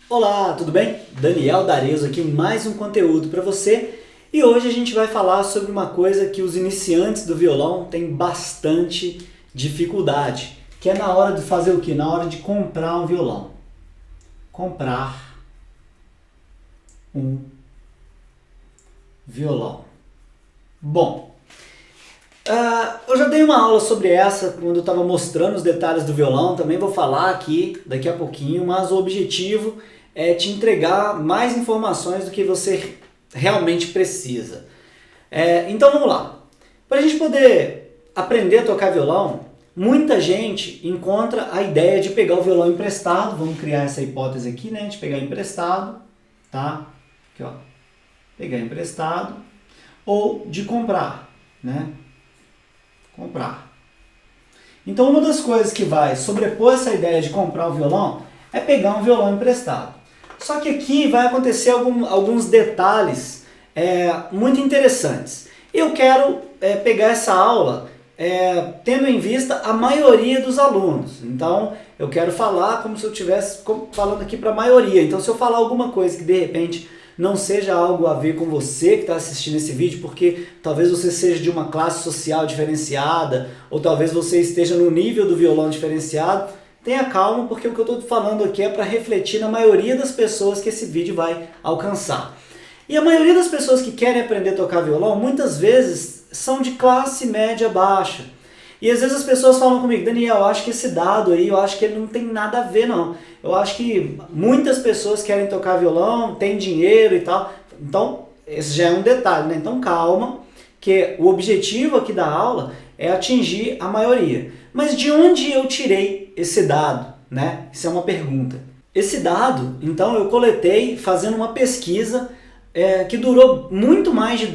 Olá, tudo bem? Daniel D'Arezzo aqui, mais um conteúdo para você. E hoje a gente vai falar sobre uma coisa que os iniciantes do violão têm bastante dificuldade, que é na hora de fazer o quê? Na hora de comprar um violão. Comprar um violão. Bom, eu já dei uma aula sobre essa quando eu estava mostrando os detalhes do violão, também vou falar aqui daqui a pouquinho, mas o objetivo é te entregar mais informações do que você realmente precisa. Então vamos lá. Para a gente poder aprender a tocar violão, muita gente encontra a ideia de pegar o violão emprestado, vamos criar essa hipótese aqui, né, de pegar emprestado, tá? Aqui, ó. Pegar emprestado ou de comprar, né? Comprar. Então uma das coisas que vai sobrepor essa ideia de comprar o violão é pegar um violão emprestado. Só que aqui vai acontecer alguns detalhes muito interessantes. Eu quero pegar essa aula tendo em vista a maioria dos alunos. Então eu quero falar como se eu estivesse falando aqui para a maioria. Então se eu falar alguma coisa que de repente não seja algo a ver com você que está assistindo esse vídeo, porque talvez você seja de uma classe social diferenciada, ou talvez você esteja no nível do violão diferenciado, tenha calma, porque o que eu estou falando aqui é para refletir na maioria das pessoas que esse vídeo vai alcançar. E a maioria das pessoas que querem aprender a tocar violão, muitas vezes são de classe média baixa. E às vezes as pessoas falam comigo, Daniel, eu acho que esse dado aí, eu acho que ele não tem nada a ver não. Eu acho que muitas pessoas querem tocar violão, têm dinheiro e tal. Então, esse já é um detalhe, né? Então calma, que o objetivo aqui da aula é atingir a maioria. Mas de onde eu tirei esse dado, né? Isso é uma pergunta. Esse dado, então, eu coletei fazendo uma pesquisa que durou muito mais de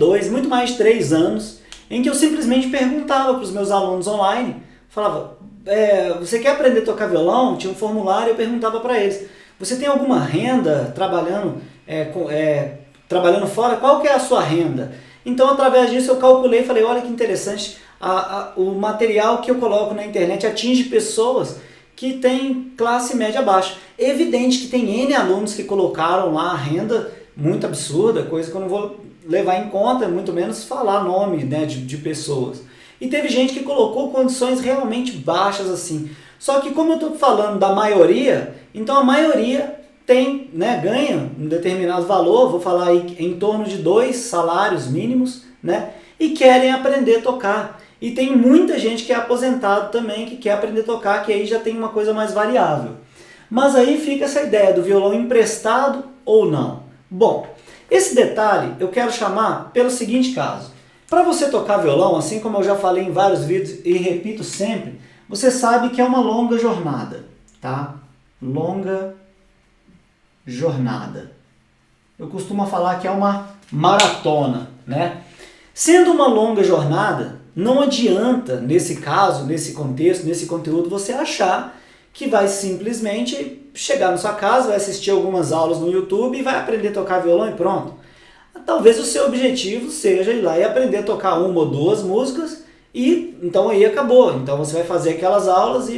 3 anos, em que eu simplesmente perguntava para os meus alunos online, falava, você quer aprender a tocar violão? Tinha um formulário e eu perguntava para eles, você tem alguma renda trabalhando fora? Qual que é a sua renda? Então, através disso, eu calculei e falei, olha que interessante, o material que eu coloco na internet atinge pessoas que têm classe média baixa. É evidente que tem N alunos que colocaram lá a renda muito absurda, coisa que eu não vou levar em conta, muito menos falar nome, né, de pessoas. E teve gente que colocou condições realmente baixas assim. Só que como eu estou falando da maioria, então a maioria tem, né, ganha um determinado valor, vou falar aí em torno de 2 salários mínimos, né, e querem aprender a tocar. E tem muita gente que é aposentado também, que quer aprender a tocar, que aí já tem uma coisa mais variável. Mas aí fica essa ideia do violão emprestado ou não. Bom, esse detalhe eu quero chamar pelo seguinte caso. Para você tocar violão, assim como eu já falei em vários vídeos e repito sempre, você sabe que é uma longa jornada, tá? Longa jornada. Eu costumo falar que é uma maratona, né? Sendo uma longa jornada, não adianta, nesse caso, nesse contexto, nesse conteúdo, você achar que vai simplesmente chegar na sua casa, vai assistir algumas aulas no YouTube e vai aprender a tocar violão e pronto. Talvez o seu objetivo seja ir lá e aprender a tocar uma ou duas músicas e então aí acabou. Então você vai fazer aquelas aulas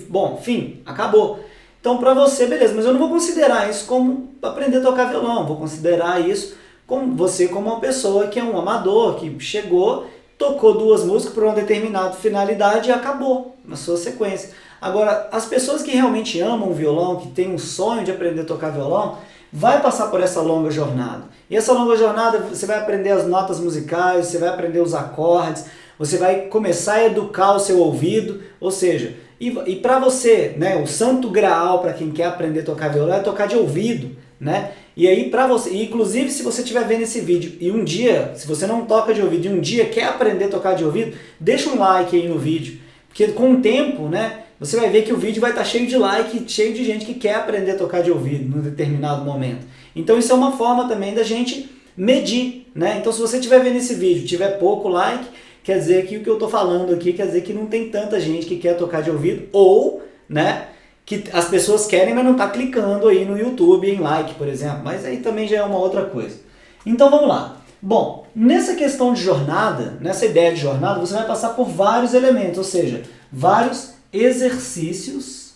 bom, fim, acabou. Então para você, beleza, mas eu não vou considerar isso como aprender a tocar violão, vou considerar isso como você como uma pessoa que é um amador, que chegou, tocou 2 músicas por uma determinada finalidade e acabou na sua sequência. Agora, as pessoas que realmente amam o violão, que têm um sonho de aprender a tocar violão, vai passar por essa longa jornada. E essa longa jornada você vai aprender as notas musicais, você vai aprender os acordes, você vai começar a educar o seu ouvido, ou seja, e para você, né, o santo graal para quem quer aprender a tocar violão é tocar de ouvido, né? E aí para você, inclusive se você estiver vendo esse vídeo e um dia, se você não toca de ouvido e um dia quer aprender a tocar de ouvido, deixa um like aí no vídeo, porque com o tempo, né, você vai ver que o vídeo vai estar cheio de like, cheio de gente que quer aprender a tocar de ouvido num determinado momento. Então isso é uma forma também da gente medir, né? Então se você estiver vendo esse vídeo e tiver pouco like, quer dizer que o que eu estou falando aqui quer dizer que não tem tanta gente que quer tocar de ouvido, ou, né, que as pessoas querem, mas não está clicando aí no YouTube em like, por exemplo. Mas aí também já é uma outra coisa. Então vamos lá. Bom, nessa questão de jornada, nessa ideia de jornada, você vai passar por vários elementos, ou seja, vários exercícios,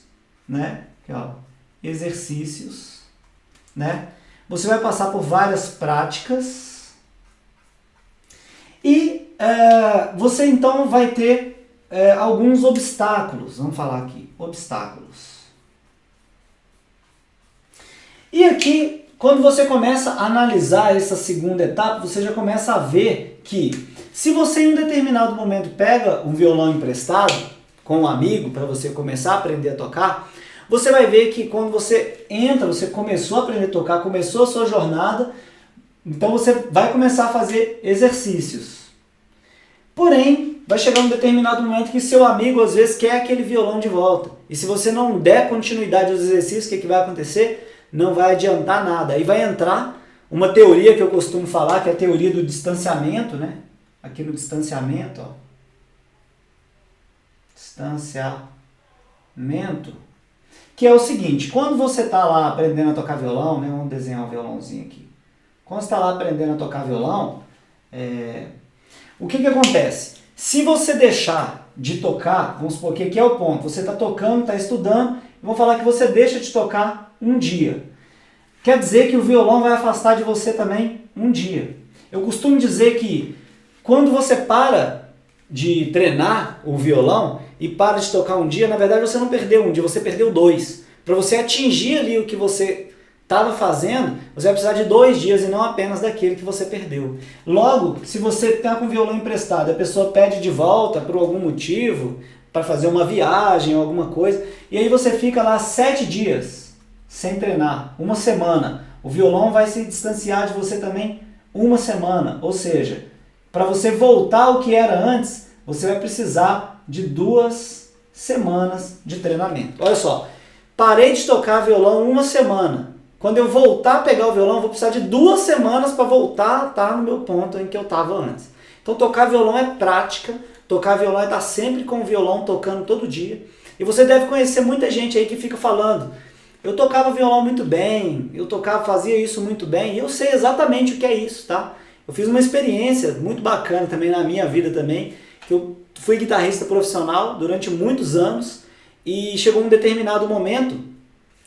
né? Aqui, ó, exercícios né? Você vai passar por várias práticas e você então vai ter alguns obstáculos. Vamos falar aqui, obstáculos. E aqui, quando você começa a analisar essa segunda etapa, você já começa a ver que se você em um determinado momento pega um violão emprestado com um amigo para você começar a aprender a tocar, você vai ver que quando você entra, você começou a aprender a tocar, começou a sua jornada, então você vai começar a fazer exercícios. Porém, vai chegar um determinado momento que seu amigo às vezes quer aquele violão de volta. E se você não der continuidade aos exercícios, o que vai acontecer? Não vai adiantar nada. Aí vai entrar uma teoria que eu costumo falar, que é a teoria do distanciamento, né? Aqui no distanciamento, ó. Distanciamento. Que é o seguinte, quando você está lá aprendendo a tocar violão, né? Vamos desenhar um violãozinho aqui. Quando você está lá aprendendo a tocar violão, o que acontece? Se você deixar de tocar, vamos supor que aqui é o ponto, você está tocando, está estudando, vou falar que você deixa de tocar um dia. Quer dizer que o violão vai afastar de você também um dia. Eu costumo dizer que quando você para de treinar o violão e para de tocar um dia, na verdade você não perdeu um dia, você perdeu 2. Para você atingir ali o que você estava fazendo, você vai precisar de 2 dias e não apenas daquele que você perdeu. Logo, se você está com o violão emprestado, a pessoa pede de volta por algum motivo, para fazer uma viagem ou alguma coisa, e aí você fica lá 7 dias sem treinar, 1 semana. O violão vai se distanciar de você também 1 semana. Ou seja, para você voltar ao que era antes, você vai precisar de 2 semanas de treinamento. Olha só, parei de tocar violão 1 semana. Quando eu voltar a pegar o violão, eu vou precisar de 2 semanas para voltar a estar no meu ponto em que eu estava antes. Então tocar violão é prática, tocar violão é estar sempre com o violão tocando todo dia. E você deve conhecer muita gente aí que fica falando, eu tocava violão muito bem, fazia isso muito bem, e eu sei exatamente o que é isso, tá? Eu fiz uma experiência muito bacana também na minha vida também, que eu fui guitarrista profissional durante muitos anos, e chegou um determinado momento,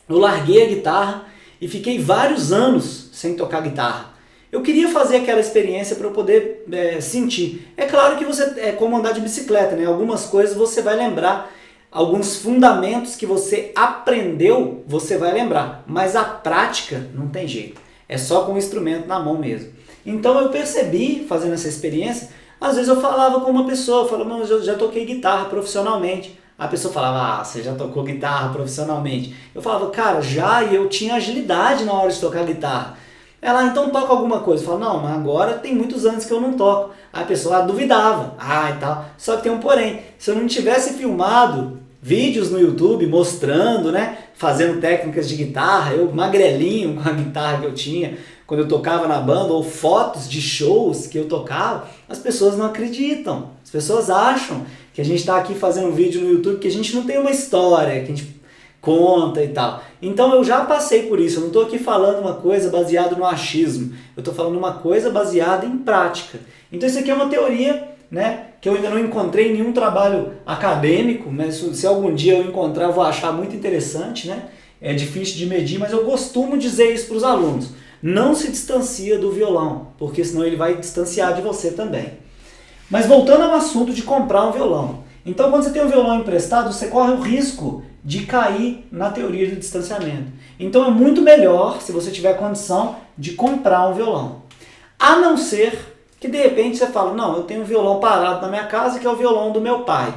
eu larguei a guitarra e fiquei vários anos sem tocar guitarra. Eu queria fazer aquela experiência para eu poder sentir. É claro que você é como andar de bicicleta, né? Algumas coisas você vai lembrar, alguns fundamentos que você aprendeu, você vai lembrar. Mas a prática não tem jeito. É só com o instrumento na mão mesmo. Então eu percebi, fazendo essa experiência, às vezes eu falava com uma pessoa, eu falava, mas eu já toquei guitarra profissionalmente. A pessoa falava, você já tocou guitarra profissionalmente? Eu falava, cara, já, e eu tinha agilidade na hora de tocar guitarra. Ela, então toca alguma coisa. Eu falo, não, mas agora tem muitos anos que eu não toco. Aí a pessoa duvidava, e tal. Só que tem um porém, se eu não tivesse filmado vídeos no YouTube mostrando, né, fazendo técnicas de guitarra, eu magrelinho com a guitarra que eu tinha quando eu tocava na banda, ou fotos de shows que eu tocava, as pessoas não acreditam. As pessoas acham que a gente está aqui fazendo um vídeo no YouTube que a gente não tem uma história, que a gente conta e tal. Então eu já passei por isso, eu não estou aqui falando uma coisa baseada no achismo, eu estou falando uma coisa baseada em prática. Então isso aqui é uma teoria, né, que eu ainda não encontrei em nenhum trabalho acadêmico, mas se algum dia eu encontrar eu vou achar muito interessante, né? É difícil de medir, mas eu costumo dizer isso para os alunos. Não se distancia do violão, porque senão ele vai distanciar de você também. Mas voltando ao assunto de comprar um violão. Então quando você tem um violão emprestado, você corre o risco de cair na teoria do distanciamento. Então é muito melhor, se você tiver condição, de comprar um violão. A não ser que de repente você fala, não, eu tenho um violão parado na minha casa que é o violão do meu pai.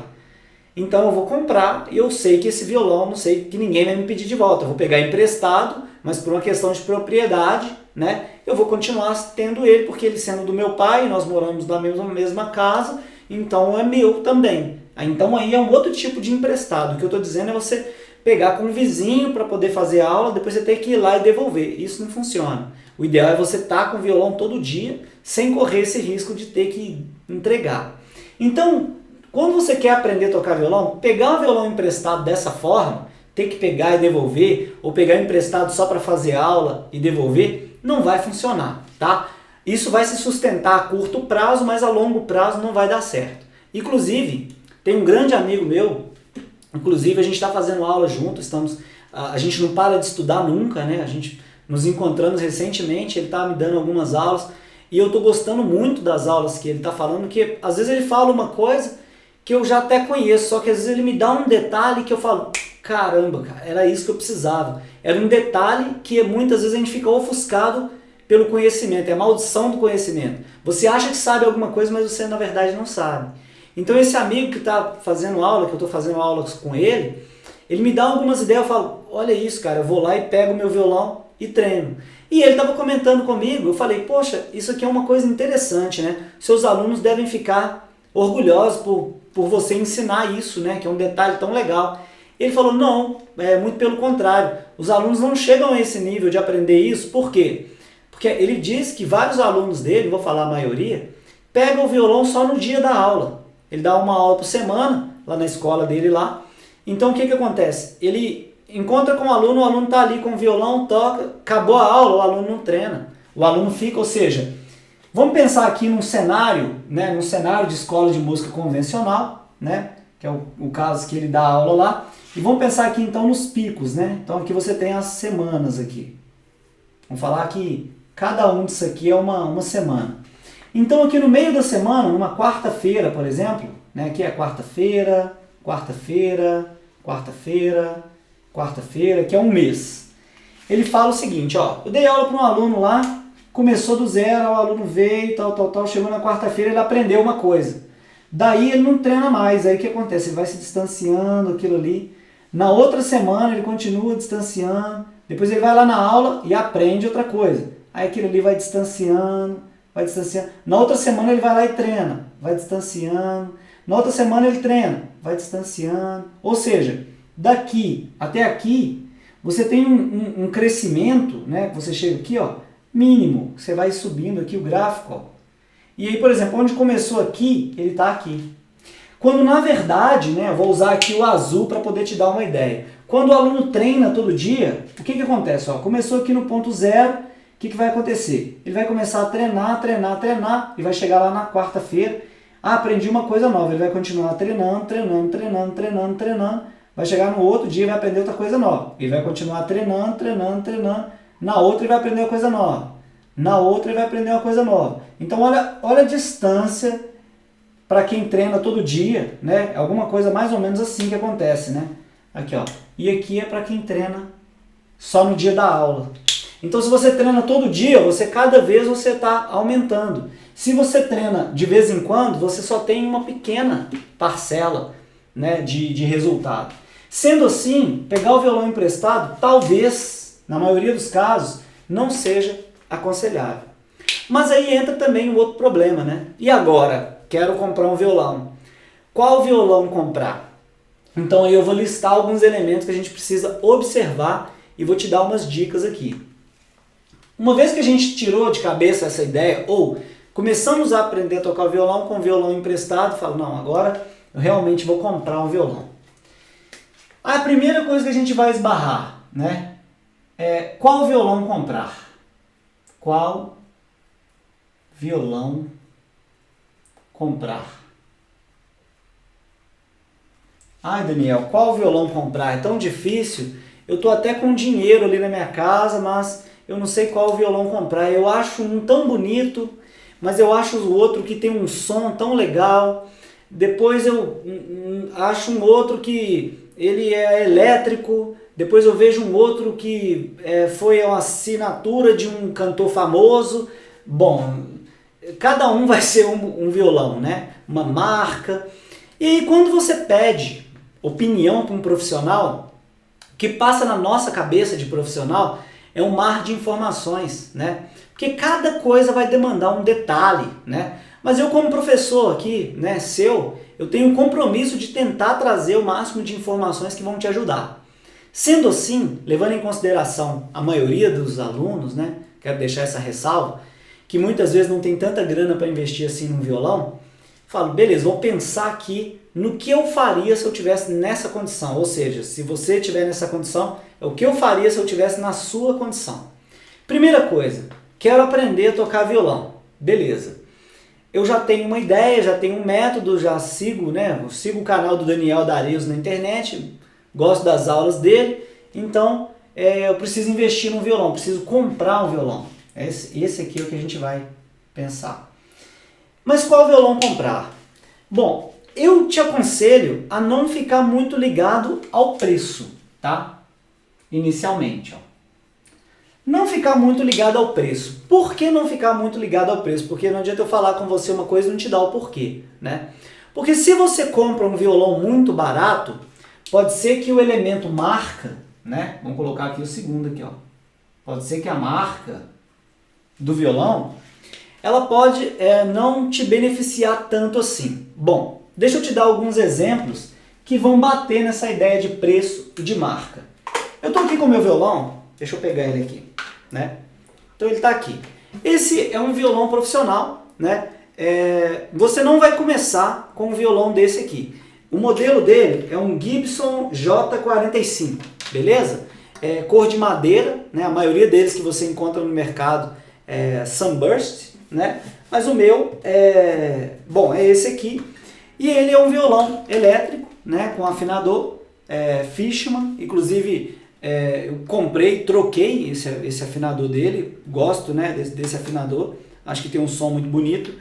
Então eu vou comprar e eu sei que esse violão, não sei que ninguém vai me pedir de volta. Eu vou pegar emprestado, mas por uma questão de propriedade, né, eu vou continuar tendo ele, porque ele sendo do meu pai, nós moramos na mesma casa, então é meu também. Então aí é um outro tipo de emprestado. O que eu estou dizendo é você pegar com um vizinho para poder fazer aula, depois você ter que ir lá e devolver. Isso não funciona. O ideal é você estar com o violão todo dia, sem correr esse risco de ter que entregar. Então, quando você quer aprender a tocar violão, pegar um violão emprestado dessa forma, ter que pegar e devolver, ou pegar emprestado só para fazer aula e devolver, não vai funcionar, tá? Isso vai se sustentar a curto prazo, mas a longo prazo não vai dar certo. Inclusive, tem um grande amigo meu, inclusive a gente está fazendo aula junto, a gente não para de estudar nunca, né? A gente nos encontramos recentemente, ele está me dando algumas aulas, e eu estou gostando muito das aulas que ele está falando, que às vezes ele fala uma coisa que eu já até conheço, só que às vezes ele me dá um detalhe que eu falo, caramba, cara, era isso que eu precisava. Era um detalhe que muitas vezes a gente fica ofuscado pelo conhecimento, é a maldição do conhecimento. Você acha que sabe alguma coisa, mas você na verdade não sabe. Então esse amigo que está fazendo aula, que eu estou fazendo aulas com ele me dá algumas ideias, eu falo, olha isso, cara, eu vou lá e pego o meu violão e treino. E ele estava comentando comigo, eu falei, poxa, isso aqui é uma coisa interessante, né? Seus alunos devem ficar orgulhosos por você ensinar isso, né? Que é um detalhe tão legal. Ele falou, não, muito pelo contrário, os alunos não chegam a esse nível de aprender isso, por quê? Porque ele diz que vários alunos dele, vou falar a maioria, pegam o violão só no dia da aula. Ele dá uma aula por semana, lá na escola dele lá. Então o que acontece? Ele encontra com o aluno está ali com o violão, toca, acabou a aula, o aluno não treina. O aluno fica, ou seja, vamos pensar aqui num cenário, né, num cenário de escola de música convencional, né, que é o caso que ele dá aula lá. E vamos pensar aqui então nos picos, né? Então aqui você tem as semanas aqui. Vamos falar que cada um disso aqui é uma semana. Então aqui no meio da semana, numa quarta-feira, por exemplo, né, aqui é quarta-feira, quarta-feira, quarta-feira, quarta-feira, que é um mês. Ele fala o seguinte, ó, eu dei aula para um aluno lá, começou do zero, o aluno veio, tal, chegou na quarta-feira, ele aprendeu uma coisa. Daí ele não treina mais, aí o que acontece? Ele vai se distanciando, aquilo ali. Na outra semana ele continua distanciando, depois ele vai lá na aula e aprende outra coisa. Aí aquilo ali vai distanciando, vai distanciando. Na outra semana ele vai lá e treina, vai distanciando. Na outra semana ele treina, vai distanciando. Ou seja, daqui até aqui, você tem um crescimento, né? Você chega aqui, ó, mínimo. Você vai subindo aqui o gráfico, ó. E aí, por exemplo, onde começou aqui, ele está aqui. Quando na verdade, né, eu vou usar aqui o azul para poder te dar uma ideia. Quando o aluno treina todo dia, o que acontece? Ó, começou aqui no ponto zero, o que vai acontecer? Ele vai começar a treinar, e vai chegar lá na quarta-feira, aprendi uma coisa nova, ele vai continuar treinando, vai chegar no outro dia e vai aprender outra coisa nova. Ele vai continuar treinando, na outra ele vai aprender uma coisa nova, na outra ele vai aprender uma coisa nova. Então olha a distância para quem treina todo dia, né? É alguma coisa mais ou menos assim que acontece, né? Aqui, ó. E aqui é para quem treina só no dia da aula. Então, se você treina todo dia, cada vez você está aumentando. Se você treina de vez em quando, você só tem uma pequena parcela, né, de resultado. Sendo assim, pegar o violão emprestado, talvez, na maioria dos casos, não seja aconselhável. Mas aí entra também um outro problema, né? E agora? Quero comprar um violão. Qual violão comprar? Então aí eu vou listar alguns elementos que a gente precisa observar e vou te dar umas dicas aqui. Uma vez que a gente tirou de cabeça essa ideia, ou começamos a aprender a tocar violão com violão emprestado, falo, não, agora eu realmente vou comprar um violão. A primeira coisa que a gente vai esbarrar, né, é qual violão comprar? Qual violão comprar? Ai, Daniel, qual violão comprar? É tão difícil. Eu estou até com dinheiro ali na minha casa, mas eu não sei qual violão comprar. Eu acho um tão bonito, mas eu acho o outro que tem um som tão legal. Depois eu acho um outro que ele é elétrico. Depois eu vejo um outro que foi uma assinatura de um cantor famoso. Bom, cada um vai ser um violão, né? Uma marca. E aí quando você pede opinião para um profissional, o que passa na nossa cabeça de profissional é um mar de informações, né? Porque cada coisa vai demandar um detalhe, né? Mas eu como professor aqui, né, eu tenho um compromisso de tentar trazer o máximo de informações que vão te ajudar. Sendo assim, levando em consideração a maioria dos alunos, né, quero deixar essa ressalva, que muitas vezes não tem tanta grana para investir assim num violão, falo, beleza, vou pensar aqui no que eu faria se eu tivesse nessa condição. Ou seja, se você estiver nessa condição, é o que eu faria se eu tivesse na sua condição. Primeira coisa, quero aprender a tocar violão. Beleza. Eu já tenho uma ideia, já tenho um método, já sigo, né? Eu sigo o canal do Daniel Darius na internet, gosto das aulas dele, então eu preciso investir num violão, preciso comprar um violão. Esse aqui é o que a gente vai pensar. Mas qual violão comprar? Bom, eu te aconselho a não ficar muito ligado ao preço, tá? Inicialmente, ó. Não ficar muito ligado ao preço. Por que não ficar muito ligado ao preço? Porque não adianta eu falar com você uma coisa e não te dar o porquê, né? Porque se você compra um violão muito barato, pode ser que o elemento marca, né? Vamos colocar aqui o segundo aqui, ó. Pode ser que a marca do violão, ela pode não te beneficiar tanto assim. Bom, deixa eu te dar alguns exemplos que vão bater nessa ideia de preço e de marca. Eu estou aqui com o meu violão, deixa eu pegar ele aqui, né? Então ele está aqui. Esse é um violão profissional, né? Você não vai começar com um violão desse aqui. O modelo dele é um Gibson J45, beleza? Cor de madeira, né? A maioria deles que você encontra no mercado é Sunburst, né? Mas o meu é esse aqui. E ele é um violão elétrico, né? Com afinador Fishman, inclusive eu comprei, troquei esse afinador dele, gosto, né, desse afinador, acho que tem um som muito bonito.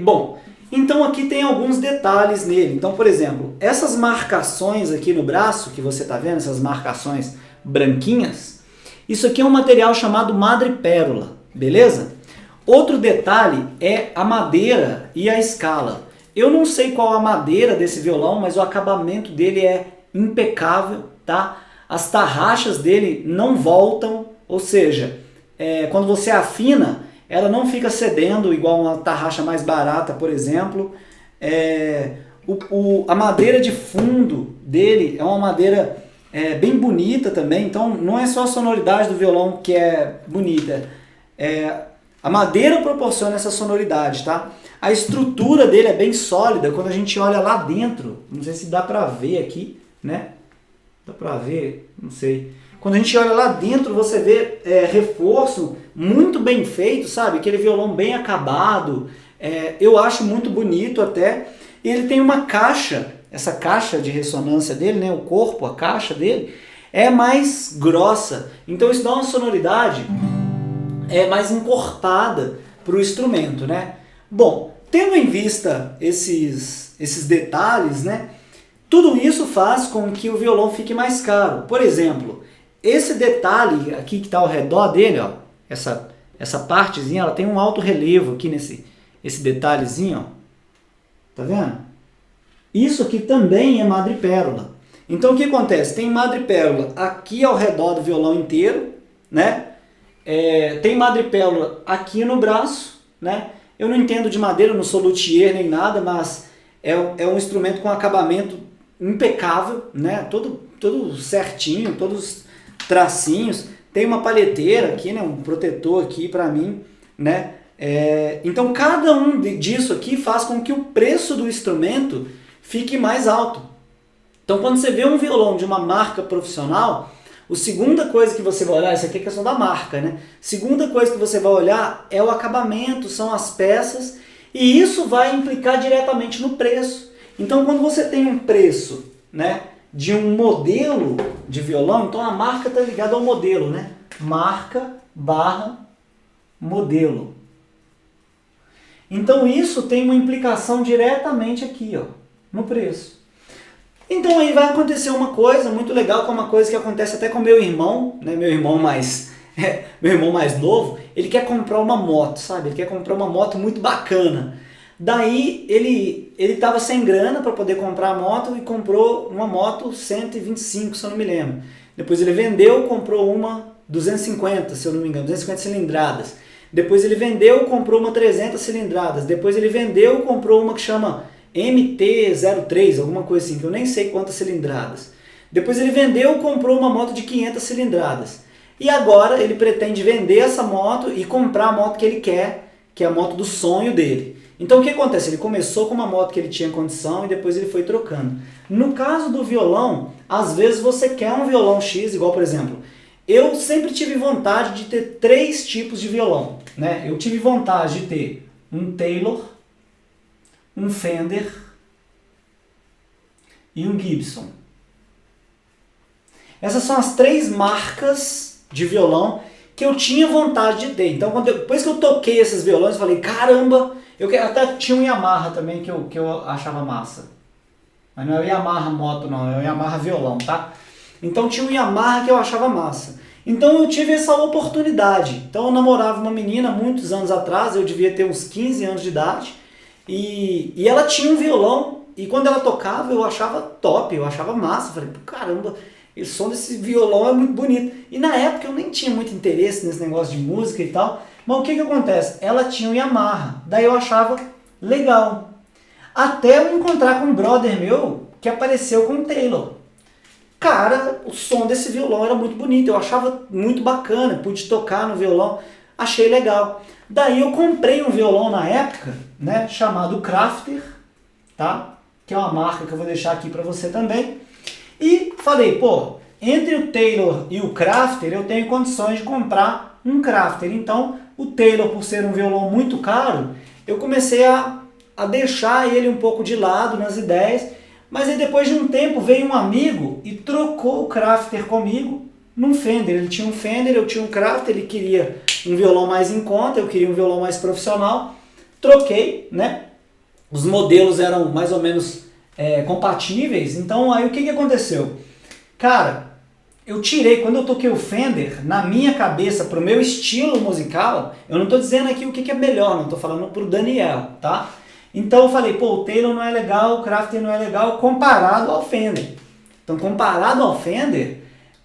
Bom, então aqui tem alguns detalhes nele. Então, por exemplo, essas marcações aqui no braço, que você está vendo, essas marcações branquinhas, isso aqui é um material chamado madrepérola, beleza? Outro detalhe é a madeira e a escala. Eu não sei qual a madeira desse violão, mas o acabamento dele é impecável, tá? As tarraxas dele não voltam, ou seja, quando você afina, ela não fica cedendo igual uma tarraxa mais barata, por exemplo. A madeira de fundo dele é uma madeira bem bonita também, então não é só a sonoridade do violão que é bonita, a madeira proporciona essa sonoridade, tá? A estrutura dele é bem sólida, quando a gente olha lá dentro, não sei se dá pra ver aqui, né? Dá pra ver? Não sei. Quando a gente olha lá dentro, você vê reforço muito bem feito, sabe? Aquele violão bem acabado. Eu acho muito bonito até. E ele tem uma caixa, essa caixa de ressonância dele, né? O corpo, a caixa dele, é mais grossa. Então isso dá uma sonoridade mais encorpada para o instrumento, né? Bom, tendo em vista esses detalhes, né? Tudo isso faz com que o violão fique mais caro. Por exemplo, esse detalhe aqui que está ao redor dele, ó, essa partezinha, ela tem um alto relevo aqui esse detalhezinho, ó. Tá vendo? Isso aqui também é madrepérola. Então o que acontece? Tem madrepérola aqui ao redor do violão inteiro, né? Tem madrepérola aqui no braço, né? Eu não entendo de madeira, não sou luthier nem nada, mas é um instrumento com acabamento impecável, né? Todo certinho, todos os tracinhos. Tem uma palheteira aqui, né? Um protetor aqui para mim, né? Então cada um disso aqui faz com que o preço do instrumento fique mais alto. Então quando você vê um violão de uma marca profissional, a segunda coisa que você vai olhar, isso aqui é questão da marca, né? Segunda coisa que você vai olhar é o acabamento, são as peças, e isso vai implicar diretamente no preço. Então quando você tem um preço, né, de um modelo de violão, então a marca está ligada ao modelo, né? Marca barra modelo. Então isso tem uma implicação diretamente aqui, ó, no preço. Então aí vai acontecer uma coisa muito legal, que é uma coisa que acontece até com meu irmão, né? Meu irmão mais novo, ele quer comprar uma moto, sabe? Ele quer comprar uma moto muito bacana. Daí ele estava sem grana para poder comprar a moto e comprou uma moto 125, se eu não me lembro. Depois ele vendeu, comprou uma 250, se eu não me engano, 250 cilindradas. Depois ele vendeu, comprou uma 300 cilindradas. Depois ele vendeu, comprou uma que chama MT-03, alguma coisa assim, que eu nem sei quantas cilindradas. Depois ele vendeu, comprou uma moto de 500 cilindradas. E agora ele pretende vender essa moto e comprar a moto que ele quer, que é a moto do sonho dele. Então o que acontece? Ele começou com uma moto que ele tinha condição e depois ele foi trocando. No caso do violão, às vezes você quer um violão X, igual por exemplo, eu sempre tive vontade de ter 3 tipos de violão, né? Eu tive vontade de ter um Taylor, um Fender e um Gibson. Essas são as 3 marcas de violão que eu tinha vontade de ter. Então, depois que eu toquei esses violões, eu falei, caramba, até tinha um Yamaha também que eu achava massa. Mas não é o Yamaha moto não, é o Yamaha violão, tá? Então tinha um Yamaha que eu achava massa. Então eu tive essa oportunidade. Então eu namorava uma menina muitos anos atrás, eu devia ter uns 15 anos de idade, e ela tinha um violão, e quando ela tocava eu achava top, eu achava massa. Eu falei, caramba, o som desse violão é muito bonito. E na época eu nem tinha muito interesse nesse negócio de música e tal, mas o que acontece? Ela tinha um Yamaha, daí eu achava legal. Até eu encontrar com um brother meu que apareceu com o Taylor. Cara, o som desse violão era muito bonito, eu achava muito bacana, pude tocar no violão, achei legal. Daí eu comprei um violão na época, né, chamado Crafter, tá? Que é uma marca que eu vou deixar aqui para você também. E falei, pô, entre o Taylor e o Crafter eu tenho condições de comprar um Crafter. Então, o Taylor, por ser um violão muito caro, eu comecei a deixar ele um pouco de lado nas ideias, mas aí depois de um tempo veio um amigo e trocou o Crafter comigo num Fender. Ele tinha um Fender, eu tinha um Crafter, ele queria um violão mais em conta, eu queria um violão mais profissional. Troquei, né? Os modelos eram mais ou menos compatíveis, então aí o que aconteceu? Cara, eu tirei, quando eu toquei o Fender, na minha cabeça, pro meu estilo musical, eu não estou dizendo aqui o que é melhor, não estou falando pro Daniel, tá? Então eu falei, pô, o Taylor não é legal, o Crafter não é legal, comparado ao Fender. Então, comparado ao Fender,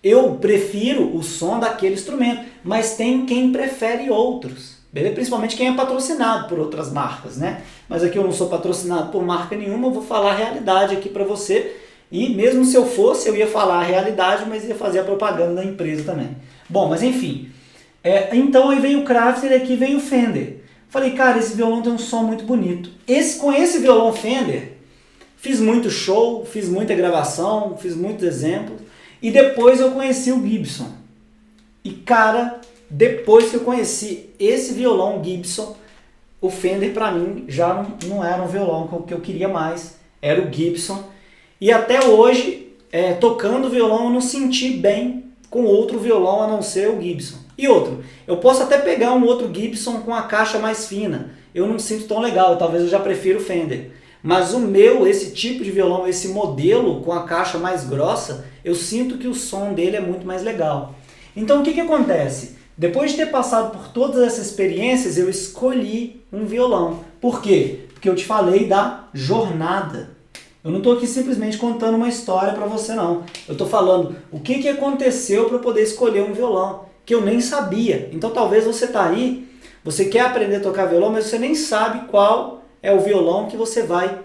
eu prefiro o som daquele instrumento, mas tem quem prefere outros, beleza? Principalmente quem é patrocinado por outras marcas, né? Mas aqui eu não sou patrocinado por marca nenhuma, eu vou falar a realidade aqui para você, e mesmo se eu fosse, eu ia falar a realidade, mas ia fazer a propaganda da empresa também. Bom, mas enfim, então aí veio o Crafter e aqui veio o Fender. Falei, cara, esse violão tem um som muito bonito. Com esse violão Fender, fiz muito show, fiz muita gravação, fiz muitos exemplos. E depois eu conheci o Gibson. E cara, depois que eu conheci esse violão Gibson, o Fender pra mim já não era um violão que eu queria mais. Era o Gibson. E até hoje, tocando violão, eu não senti bem com outro violão a não ser o Gibson. E outro, eu posso até pegar um outro Gibson com a caixa mais fina, eu não sinto tão legal, talvez eu já prefiro o Fender. Mas o meu, esse tipo de violão, esse modelo com a caixa mais grossa, eu sinto que o som dele é muito mais legal. Então o que acontece? Depois de ter passado por todas essas experiências, eu escolhi um violão. Por quê? Porque eu te falei da jornada. Eu não estou aqui simplesmente contando uma história para você não. Eu estou falando o que aconteceu para eu poder escolher um violão que eu nem sabia. Então talvez você está aí, você quer aprender a tocar violão, mas você nem sabe qual é o violão que você vai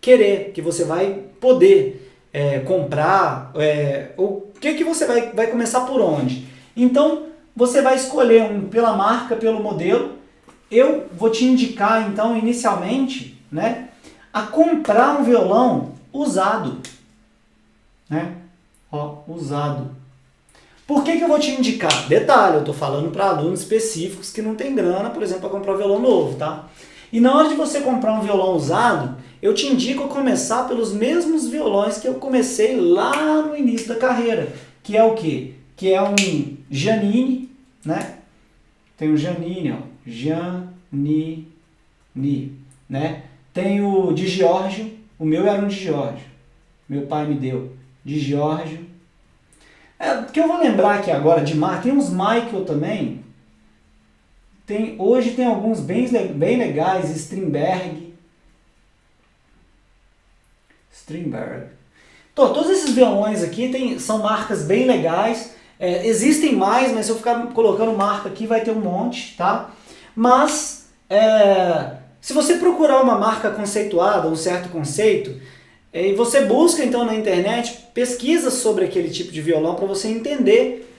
querer, que você vai poder comprar, o que você vai começar por onde. Então você vai escolher um pela marca, pelo modelo. Eu vou te indicar então inicialmente, né, a comprar um violão usado, né? Ó, usado. Por que eu vou te indicar? Detalhe, eu estou falando para alunos específicos que não tem grana, por exemplo, para comprar um violão novo, tá? E na hora de você comprar um violão usado, eu te indico a começar pelos mesmos violões que eu comecei lá no início da carreira, que é o quê? Que é um Giannini, né? Tem o Giannini, ó, Giannini, né? Tem o de Giorgio, o meu era um de Giorgio, meu pai me deu, de Giorgio. Que eu vou lembrar aqui agora de marca, tem uns Michael também, hoje tem alguns bem legais, Strindberg. Todos esses violões aqui são marcas bem legais, existem mais, mas se eu ficar colocando marca aqui vai ter um monte, tá? Mas se você procurar uma marca conceituada, um certo conceito, e você busca então na internet, pesquisa sobre aquele tipo de violão para você entender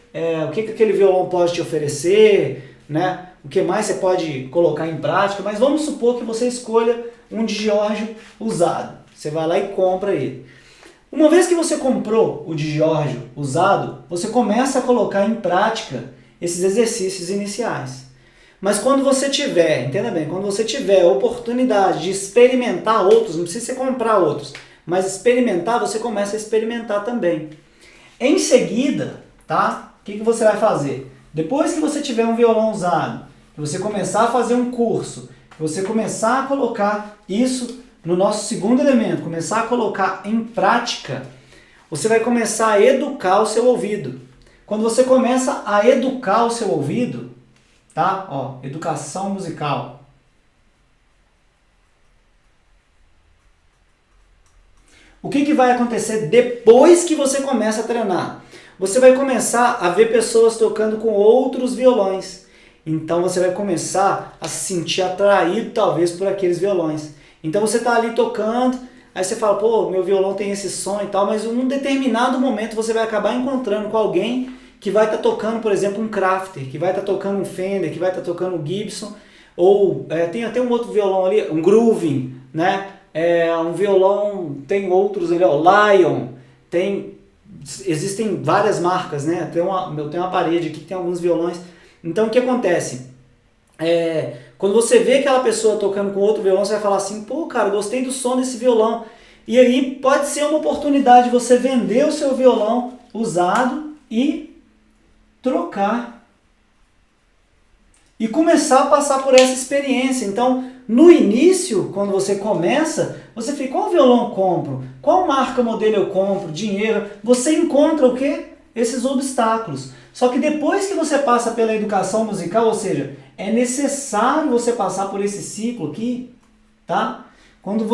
o que aquele violão pode te oferecer, né? O que mais você pode colocar em prática, mas vamos supor que você escolha um de Giorgio usado. Você vai lá e compra ele. Uma vez que você comprou o de Giorgio usado, você começa a colocar em prática esses exercícios iniciais. Mas quando você tiver, entenda bem, quando você tiver a oportunidade de experimentar outros, não precisa você comprar outros, mas experimentar, você começa a experimentar também. Em seguida, tá? O que você vai fazer? Depois que você tiver um violão usado, que você começar a fazer um curso, que você começar a colocar isso no nosso segundo elemento, começar a colocar em prática, você vai começar a educar o seu ouvido. Quando você começa a educar o seu ouvido, tá? Ó, educação musical. O que vai acontecer depois que você começa a treinar? Você vai começar a ver pessoas tocando com outros violões. Então você vai começar a se sentir atraído talvez por aqueles violões. Então você está ali tocando, aí você fala, pô, meu violão tem esse som e tal, mas em um determinado momento você vai acabar encontrando com alguém que vai estar tocando, por exemplo, um Crafter, que vai estar tocando um Fender, que vai estar tocando um Gibson, ou tem até um outro violão ali, um Grooving, né? Um violão, tem outros ali, ó, Lion, existem várias marcas, né? Eu tenho uma parede aqui que tem alguns violões. Então o que acontece? Quando você vê aquela pessoa tocando com outro violão, você vai falar assim, pô, cara, gostei do som desse violão. E aí pode ser uma oportunidade de você vender o seu violão usado e trocar. E começar a passar por essa experiência. Então, no início, quando você começa, você fica, qual violão eu compro? Qual marca, modelo eu compro? Dinheiro? Você encontra o quê? Esses obstáculos. Só que depois que você passa pela educação musical, ou seja, é necessário você passar por esse ciclo aqui, tá? Quando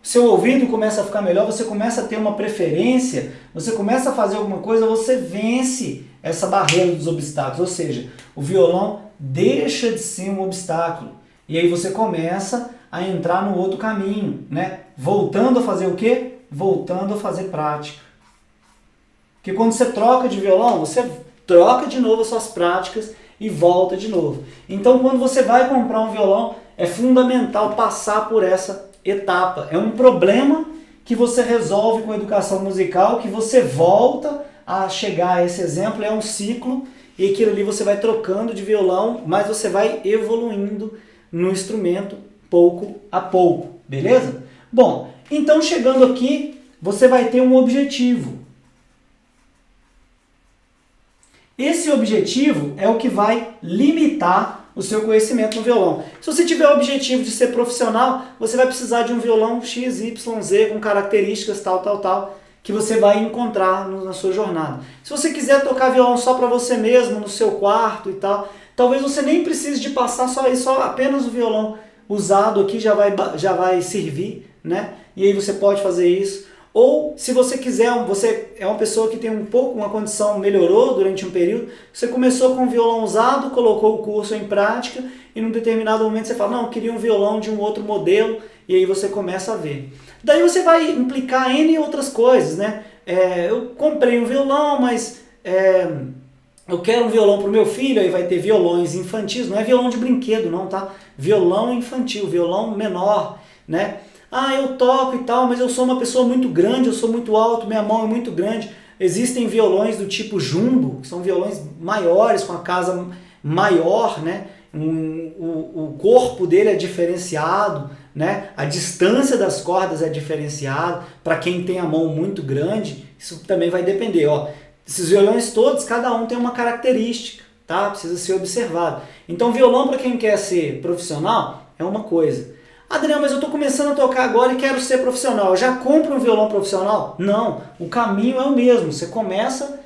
seu ouvido começa a ficar melhor, você começa a ter uma preferência, você começa a fazer alguma coisa, você vence essa barreira dos obstáculos, ou seja, o violão deixa de ser um obstáculo. E aí você começa a entrar no outro caminho, né? Voltando a fazer o quê? Voltando a fazer prática. Porque quando você troca de violão, você troca de novo as suas práticas e volta de novo. Então, quando você vai comprar um violão, é fundamental passar por essa etapa. É um problema que você resolve com a educação musical, que você volta a chegar a esse exemplo, é um ciclo, e aquilo ali você vai trocando de violão, mas você vai evoluindo no instrumento pouco a pouco, beleza? Bom, então chegando aqui, você vai ter um objetivo. Esse objetivo é o que vai limitar o seu conhecimento no violão. Se você tiver o objetivo de ser profissional, você vai precisar de um violão X, Y, Z com características tal, que você vai encontrar na sua jornada. Se você quiser tocar violão só para você mesmo, no seu quarto e tal, talvez você nem precise de passar só apenas o violão usado aqui já vai servir, né? E aí você pode fazer isso. Ou, se você quiser, você é uma pessoa que tem uma condição melhorou durante um período, você começou com um violão usado, colocou o curso em prática e num determinado momento você fala, não, eu queria um violão de um outro modelo, e aí você começa a ver. Daí você vai implicar em outras coisas, né? Eu comprei um violão, mas eu quero um violão para o meu filho, aí vai ter violões infantis, não é violão de brinquedo não, tá? Violão infantil, violão menor, né? Ah, eu toco e tal, mas eu sou uma pessoa muito grande, eu sou muito alto, minha mão é muito grande. Existem violões do tipo jumbo, que são violões maiores, com a casa maior, né? O corpo dele é diferenciado, né? A distância das cordas é diferenciada. Para quem tem a mão muito grande, isso também vai depender. Ó. Esses violões todos, cada um tem uma característica, tá? Precisa ser observado. Então, violão para quem quer ser profissional é uma coisa. Adriano, mas eu estou começando a tocar agora e quero ser profissional. Eu já compro um violão profissional? Não, o caminho é o mesmo. Você começa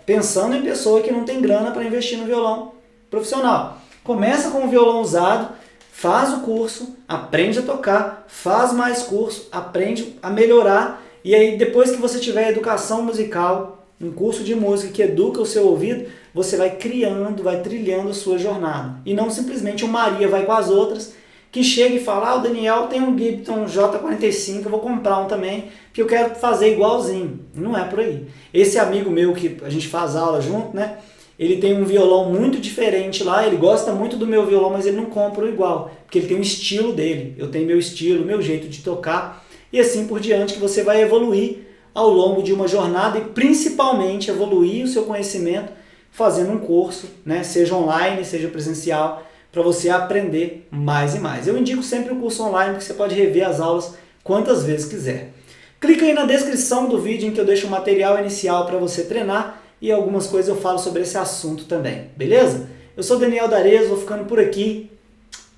pensando em pessoa que não tem grana para investir no violão profissional. Começa com um violão usado, faz o curso, aprende a tocar, faz mais curso, aprende a melhorar. E aí depois que você tiver educação musical, um curso de música que educa o seu ouvido, você vai criando, vai trilhando a sua jornada. E não simplesmente o Maria vai com as outras, que chega e fala, o Daniel tem um Gibson J45, eu vou comprar um também, porque eu quero fazer igualzinho. Não é por aí. Esse amigo meu que a gente faz aula junto, né? Ele tem um violão muito diferente lá, ele gosta muito do meu violão, mas ele não compra o igual, porque ele tem um estilo dele. Eu tenho meu estilo, meu jeito de tocar, e assim por diante que você vai evoluir ao longo de uma jornada e principalmente evoluir o seu conhecimento fazendo um curso, né? Seja online, seja presencial, para você aprender mais e mais. Eu indico sempre o curso online, porque você pode rever as aulas quantas vezes quiser. Clica aí na descrição do vídeo em que eu deixo o material inicial para você treinar e algumas coisas eu falo sobre esse assunto também, beleza? Eu sou Daniel D'Arezzo, vou ficando por aqui.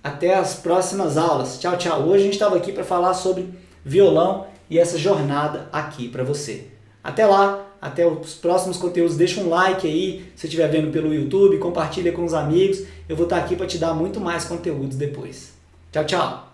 Até as próximas aulas. Tchau, tchau. Hoje a gente estava aqui para falar sobre violão e essa jornada aqui para você. Até lá, até os próximos conteúdos. Deixa um like aí, se estiver vendo pelo YouTube, compartilha com os amigos. Eu vou estar aqui para te dar muito mais conteúdos depois. Tchau, tchau.